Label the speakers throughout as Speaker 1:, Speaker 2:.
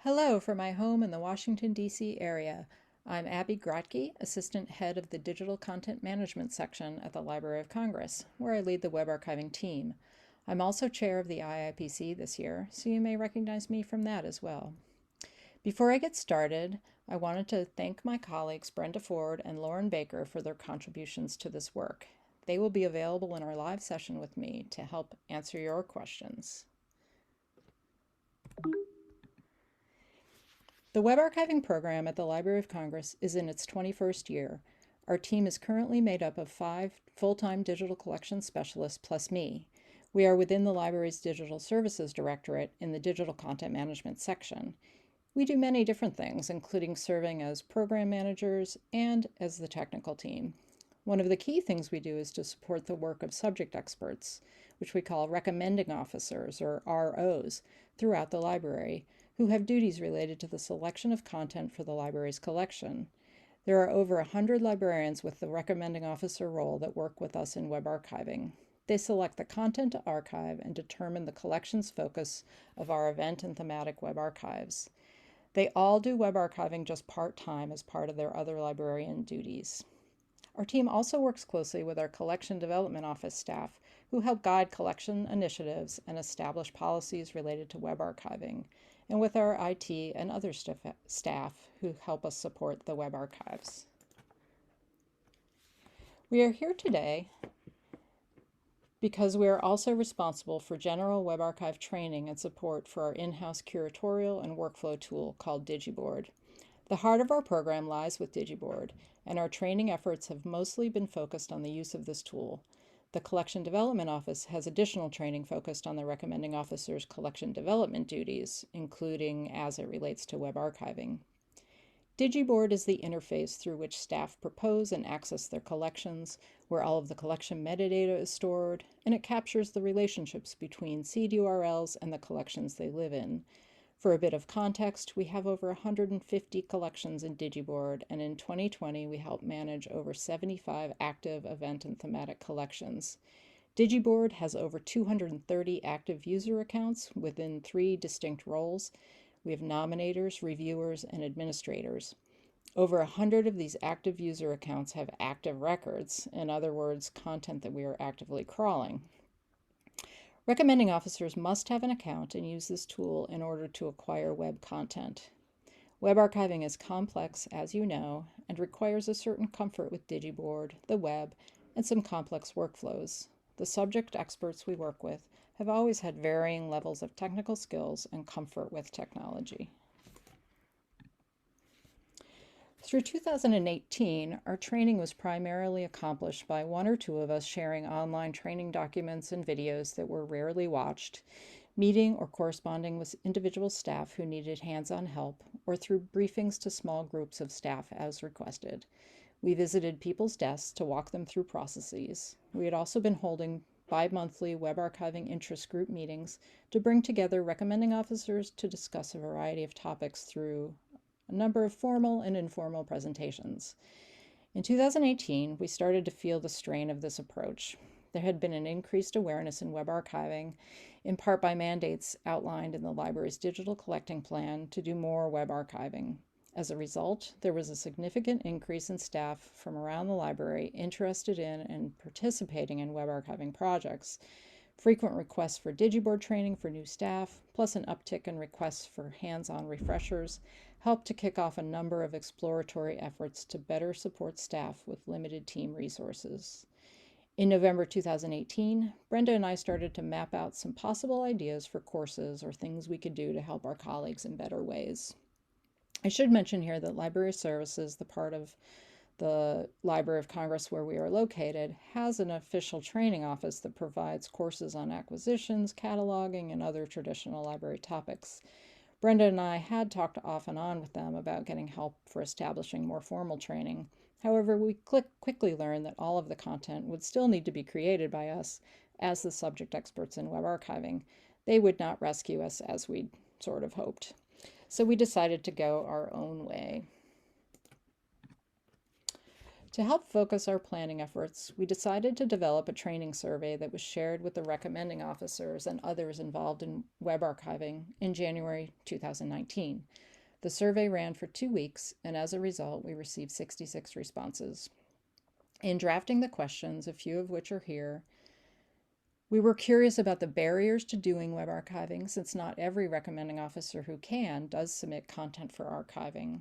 Speaker 1: Hello from my home in the Washington, D.C. area. I'm Abbie Grotke, Assistant Head of the Digital Content Management section at the Library of Congress, where I lead the web archiving team. I'm also chair of the IIPC this year, so you may recognize me from that as well. Before I get started, I wanted to thank my colleagues Brenda and Lauren Baker for their contributions to this work. They will be available in our live session with me to help answer your questions. The web archiving program at the Library of Congress is in its 21st year. Our team is currently made up of 5 full-time digital collections specialists plus me. We are within the library's Digital Services Directorate in the Digital Content Management section. We do many different things, including serving as program managers and as the technical team. One of the key things we do is to support the work of subject experts, which we call recommending officers, or ROs, throughout the library, who have duties related to the selection of content for the library's collection. There are over 100 librarians with the recommending officer role that work with us in web archiving. They select the content to archive and determine the collection's focus of our event and thematic web archives. They all do web archiving just part-time as part of their other librarian duties. Our team also works closely with our Collection Development Office staff, who help guide collection initiatives and establish policies related to web archiving, and with our IT and other staff who help us support the web archives. We are here today because we are also responsible for general web archive training and support for our in-house curatorial and workflow tool called Digiboard. The heart of our program lies with Digiboard, and our training efforts have mostly been focused on the use of this tool. The Collection Development Office has additional training focused on the recommending officer's collection development duties, including as it relates to web archiving. Digiboard is the interface through which staff propose and access their collections, where all of the collection metadata is stored, and it captures the relationships between seed URLs and the collections they live in. For a bit of context, we have over 150 collections in Digiboard, and in 2020 we helped manage over 75 active event and thematic collections. Digiboard has over 230 active user accounts within 3 distinct roles. We have nominators, reviewers, and administrators. Over 100 of these active user accounts have active records, in other words, content that we are actively crawling. Recommending officers must have an account and use this tool in order to acquire web content. Web archiving is complex, as you know, and requires a certain comfort with Digiboard, the web, and some complex workflows. The subject experts we work with have always had varying levels of technical skills and comfort with technology. Through 2018, our training was primarily accomplished by 1 or 2 of us sharing online training documents and videos that were rarely watched, meeting or corresponding with individual staff who needed hands-on help, or through briefings to small groups of staff as requested. We visited people's desks to walk them through processes. We had also been holding bi-monthly web archiving interest group meetings to bring together recommending officers to discuss a variety of topics through a number of formal and informal presentations. In 2018, we started to feel the strain of this approach. There had been an increased awareness in web archiving, in part by mandates outlined in the library's digital collecting plan to do more web archiving. As a result, there was a significant increase in staff from around the library interested in and participating in web archiving projects. Frequent requests for Digiboard training for new staff, plus an uptick in requests for hands-on refreshers, helped to kick off a number of exploratory efforts to better support staff with limited team resources. In November 2018, Brenda and I started to map out some possible ideas for courses or things we could do to help our colleagues in better ways. I should mention here that Library Services, the part of the Library of Congress where we are located, has an official training office that provides courses on acquisitions, cataloging, and other traditional library topics. Brenda and I had talked off and on with them about getting help for establishing more formal training. However, we quickly learned that all of the content would still need to be created by us as the subject experts in web archiving. They would not rescue us as we'd sort of hoped. So we decided to go our own way. To help focus our planning efforts, we decided to develop a training survey that was shared with the recommending officers and others involved in web archiving in January 2019. The survey ran for 2 weeks, and as a result, we received 66 responses. In drafting the questions, a few of which are here, we were curious about the barriers to doing web archiving, since not every recommending officer who can does submit content for archiving.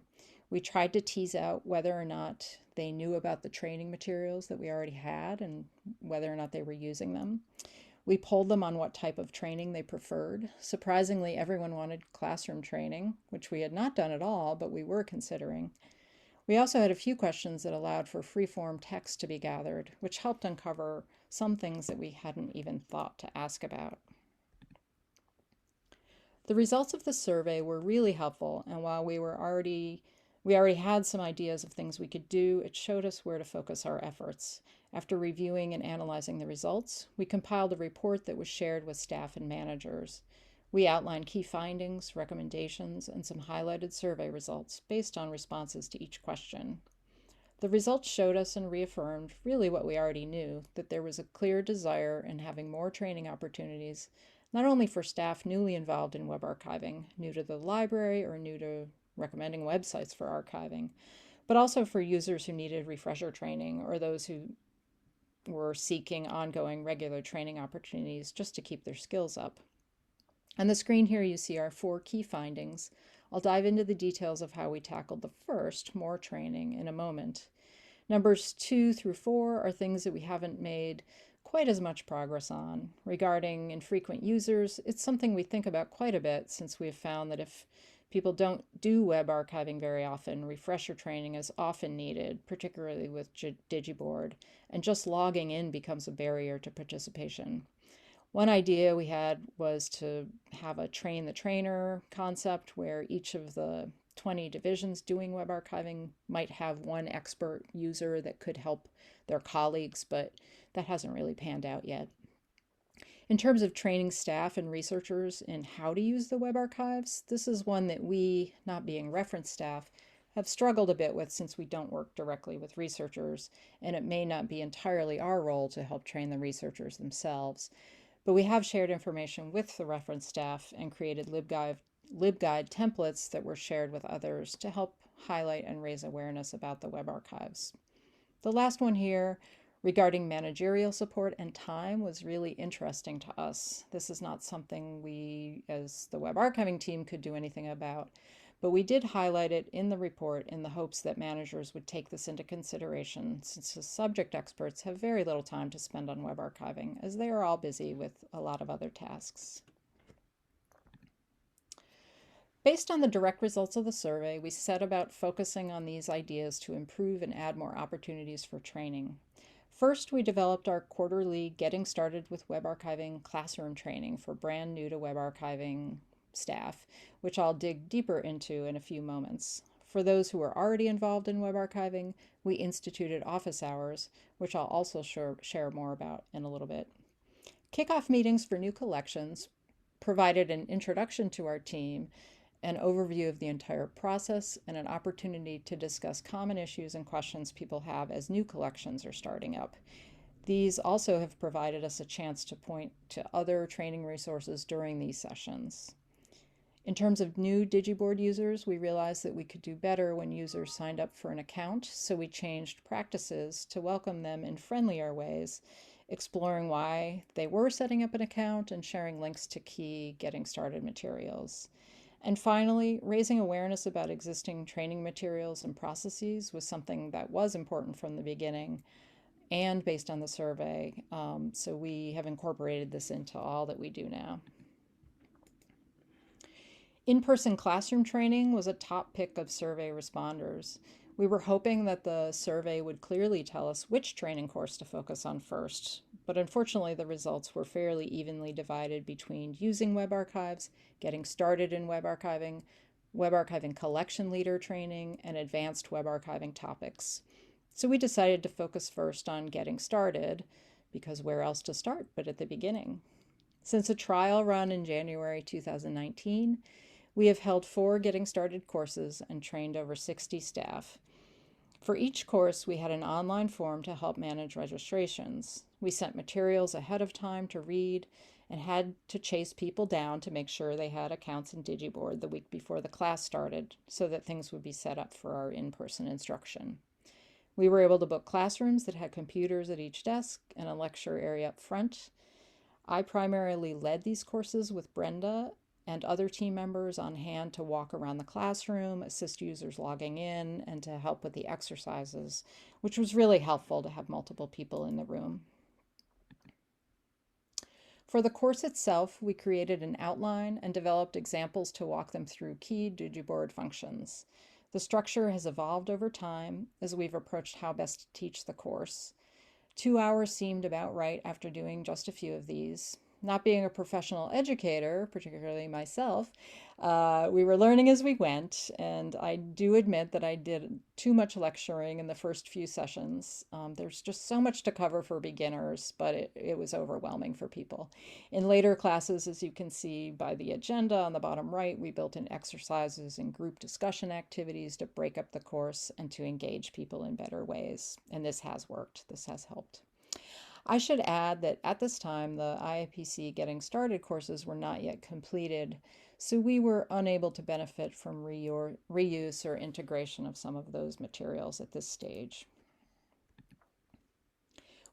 Speaker 1: We tried to tease out whether or not they knew about the training materials that we already had and whether or not they were using them. We polled them on what type of training they preferred. Surprisingly, everyone wanted classroom training, which we had not done at all, but we were considering. We also had a few questions that allowed for free-form text to be gathered, which helped uncover some things that we hadn't even thought to ask about. The results of the survey were really helpful, and while we already had some ideas of things we could do, it showed us where to focus our efforts. After reviewing and analyzing the results, we compiled a report that was shared with staff and managers. We outlined key findings, recommendations, and some highlighted survey results based on responses to each question. The results showed us and reaffirmed really what we already knew, that there was a clear desire in having more training opportunities, not only for staff newly involved in web archiving, new to the library or new to recommending websites for archiving, but also for users who needed refresher training or those who were seeking ongoing regular training opportunities just to keep their skills up. On the screen here you see our 4 key findings. I'll dive into the details of how we tackled the first, more training, in a moment. Numbers 2 through 4 are things that we haven't made quite as much progress on. Regarding infrequent users, it's something we think about quite a bit, since we have found that if people don't do web archiving very often, refresher training is often needed, particularly with Digiboard, and just logging in becomes a barrier to participation. One idea we had was to have a train the trainer concept where each of the 20 divisions doing web archiving might have one expert user that could help their colleagues, but that hasn't really panned out yet. In terms of training staff and researchers in how to use the web archives, this is one that we, not being reference staff, have struggled a bit with, since we don't work directly with researchers, and it may not be entirely our role to help train the researchers themselves. But we have shared information with the reference staff and created LibGuide templates that were shared with others to help highlight and raise awareness about the web archives. The last one here, regarding managerial support and time, was really interesting to us. This is not something we, as the web archiving team, could do anything about, but we did highlight it in the report in the hopes that managers would take this into consideration, since the subject experts have very little time to spend on web archiving, as they are all busy with a lot of other tasks. Based on the direct results of the survey, we set about focusing on these ideas to improve and add more opportunities for training. First, we developed our quarterly Getting Started with Web Archiving classroom training for brand new to web archiving staff, which I'll dig deeper into in a few moments. For those who are already involved in web archiving, we instituted office hours, which I'll also share more about in a little bit. Kickoff meetings for new collections provided an introduction to our team, an overview of the entire process, and an opportunity to discuss common issues and questions people have as new collections are starting up. These also have provided us a chance to point to other training resources during these sessions. In terms of new Digiboard users, we realized that we could do better when users signed up for an account, so we changed practices to welcome them in friendlier ways, exploring why they were setting up an account and sharing links to key Getting Started materials. And finally, raising awareness about existing training materials and processes was something that was important from the beginning and based on the survey, so we have incorporated this into all that we do now. In-person classroom training was a top pick of survey responders. We were hoping that the survey would clearly tell us which training course to focus on first, but unfortunately the results were fairly evenly divided between using web archives, getting started in web archiving collection leader training, and advanced web archiving topics. So we decided to focus first on getting started, because where else to start but at the beginning? Since a trial run in January 2019, we have held 4 Getting Started courses and trained over 60 staff. For each course, we had an online form to help manage registrations. We sent materials ahead of time to read and had to chase people down to make sure they had accounts in Digiboard the week before the class started so that things would be set up for our in-person instruction. We were able to book classrooms that had computers at each desk and a lecture area up front. I primarily led these courses with Brenda and other team members on hand to walk around the classroom, assist users logging in, and to help with the exercises, which was really helpful to have multiple people in the room. For the course itself, we created an outline and developed examples to walk them through key Digiboard functions. The structure has evolved over time as we've approached how best to teach the course. 2 hours seemed about right after doing just a few of these. Not being a professional educator, particularly myself, we were learning as we went, and I do admit that I did too much lecturing in the first few sessions. There's just so much to cover for beginners, but it was overwhelming for people. In later classes, as you can see by the agenda on the bottom right, we built in exercises and group discussion activities to break up the course and to engage people in better ways. And this has worked. This has helped. I should add that at this time, the IIPC Getting Started courses were not yet completed, so we were unable to benefit from reuse or integration of some of those materials at this stage.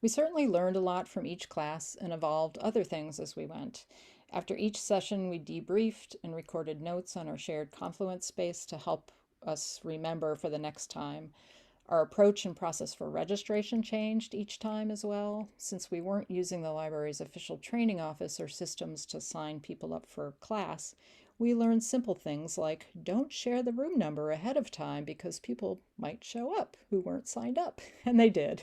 Speaker 1: We certainly learned a lot from each class and evolved other things as we went. After each session, we debriefed and recorded notes on our shared Confluence space to help us remember for the next time. Our approach and process for registration changed each time as well. Since we weren't using the library's official training office or systems to sign people up for class, we learned simple things like don't share the room number ahead of time because people might show up who weren't signed up, and they did.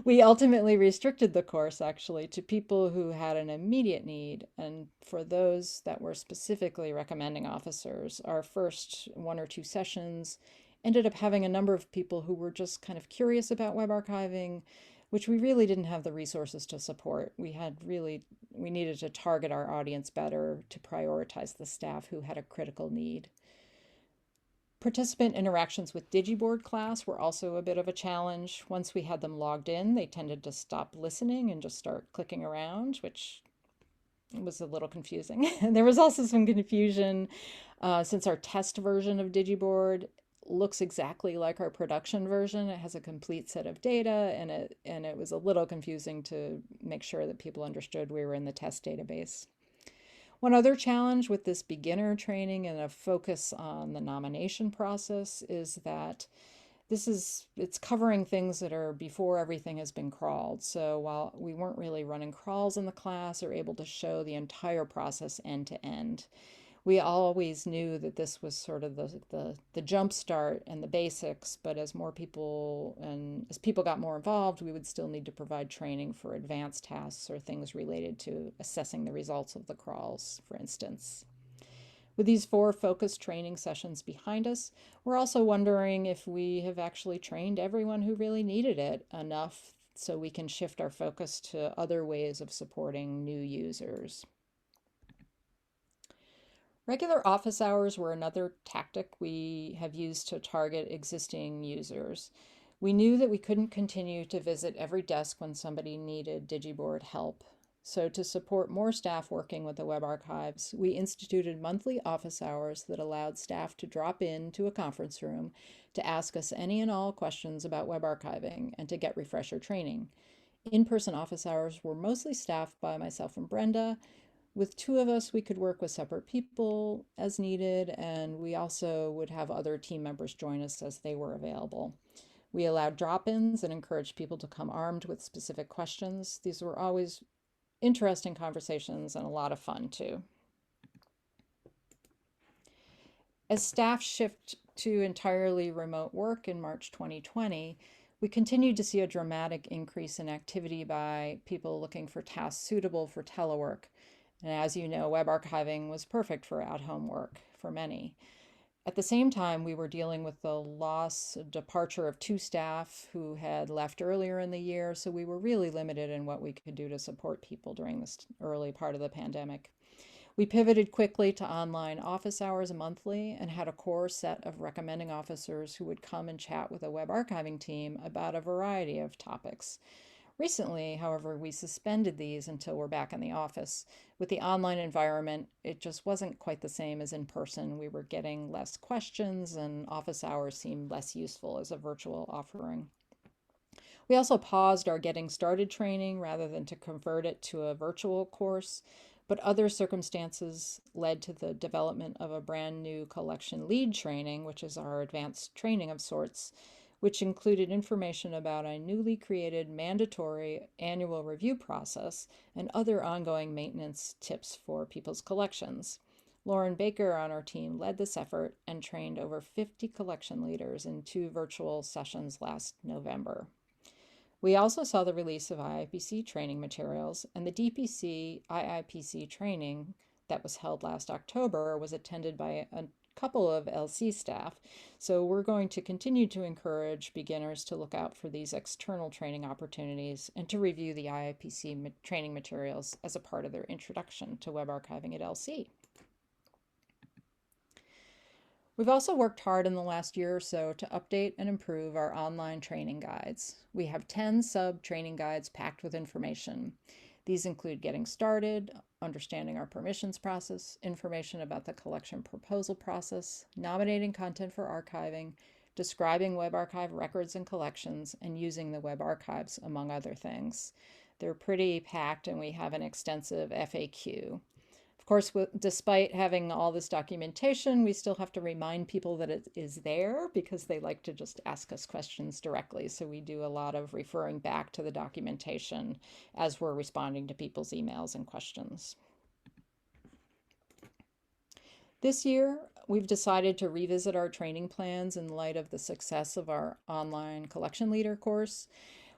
Speaker 1: We ultimately restricted the course actually to people who had an immediate need, and for those that were specifically recommending officers, our first 1 or 2 sessions ended up having a number of people who were just kind of curious about web archiving, which we really didn't have the resources to support. We needed to target our audience better to prioritize the staff who had a critical need. Participant interactions with Digiboard class were also a bit of a challenge. Once we had them logged in, they tended to stop listening and just start clicking around, which was a little confusing. There was also some confusion since our test version of Digiboard looks exactly like our production version. It has a complete set of data, and it was a little confusing to make sure that people understood we were in the test database. One other challenge with this beginner training and a focus on the nomination process is that it's covering things that are before everything has been crawled. So while we weren't really running crawls in the class or able to show the entire process end to end, we always knew that this was sort of the jump start and the basics, but as people got more involved, we would still need to provide training for advanced tasks or things related to assessing the results of the crawls, for instance. With these 4 focused training sessions behind us, we're also wondering if we have actually trained everyone who really needed it enough so we can shift our focus to other ways of supporting new users. Regular office hours were another tactic we have used to target existing users. We knew that we couldn't continue to visit every desk when somebody needed Digiboard help. So to support more staff working with the web archives, we instituted monthly office hours that allowed staff to drop into a conference room to ask us any and all questions about web archiving and to get refresher training. In-person office hours were mostly staffed by myself and Brenda. With 2 of us, we could work with separate people as needed, and we also would have other team members join us as they were available. We allowed drop-ins and encouraged people to come armed with specific questions. These were always interesting conversations and a lot of fun too. As staff shift to entirely remote work in March 2020, we continued to see a dramatic increase in activity by people looking for tasks suitable for telework. And as you know, web archiving was perfect for at-home work for many. At the same time, we were dealing with the departure of 2 staff who had left earlier in the year, so we were really limited in what we could do to support people during this early part of the pandemic. We pivoted quickly to online office hours monthly and had a core set of recommending officers who would come and chat with a web archiving team about a variety of topics. Recently, however, we suspended these until we're back in the office. With the online environment, it just wasn't quite the same as in person. We were getting less questions, and office hours seemed less useful as a virtual offering. We also paused our getting started training rather than to convert it to a virtual course, but other circumstances led to the development of a brand new collection lead training, which is our advanced training of sorts, which included information about a newly created mandatory annual review process and other ongoing maintenance tips for people's collections. Lauren Baker on our team led this effort and trained over 50 collection leaders in 2 virtual sessions last November. We also saw the release of IIPC training materials, and the DPC IIPC training that was held last October was attended by a couple of LC staff, so we're going to continue to encourage beginners to look out for these external training opportunities and to review the IIPC training materials as a part of their introduction to web archiving at LC. We've also worked hard in the last year or so to update and improve our online training guides. We have 10 sub-training guides packed with information. These include getting started, understanding our permissions process, information about the collection proposal process, nominating content for archiving, describing web archive records and collections, and using the web archives, among other things. They're pretty packed, and we have an extensive FAQ. Of course, despite having all this documentation, we still have to remind people that it is there because they like to just ask us questions directly. So we do a lot of referring back to the documentation as we're responding to people's emails and questions. This year, we've decided to revisit our training plans in light of the success of our online collection leader course.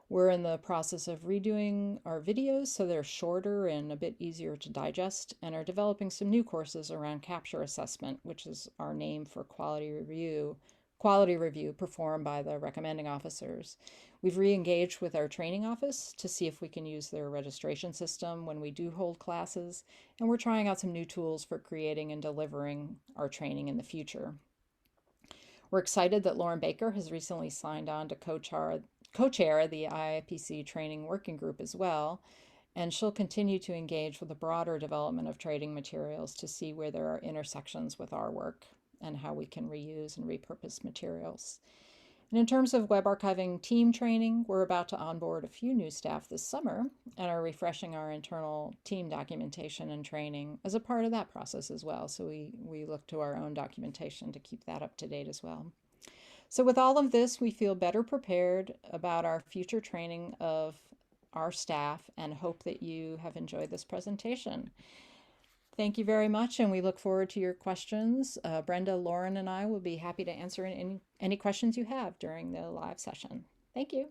Speaker 1: We're in the process of redoing our videos so they're shorter and a bit easier to digest, and are developing some new courses around capture assessment, which is our name for quality review performed by the recommending officers. We've re-engaged with our training office to see if we can use their registration system when we do hold classes, and we're trying out some new tools for creating and delivering our training in the future. We're excited that Lauren Baker has recently signed on to co-chair the IIPC training working group as well, and she'll continue to engage with the broader development of training materials to see where there are intersections with our work and how we can reuse and repurpose materials. And in terms of web archiving team training, we're about to onboard a few new staff this summer and are refreshing our internal team documentation and training as a part of that process as well. So we look to our own documentation to keep that up to date as well. So with all of this, we feel better prepared about our future training of our staff and hope that you have enjoyed this presentation. Thank you very much, and we look forward to your questions. Brenda, Lauren, and I will be happy to answer any questions you have during the live session. Thank you.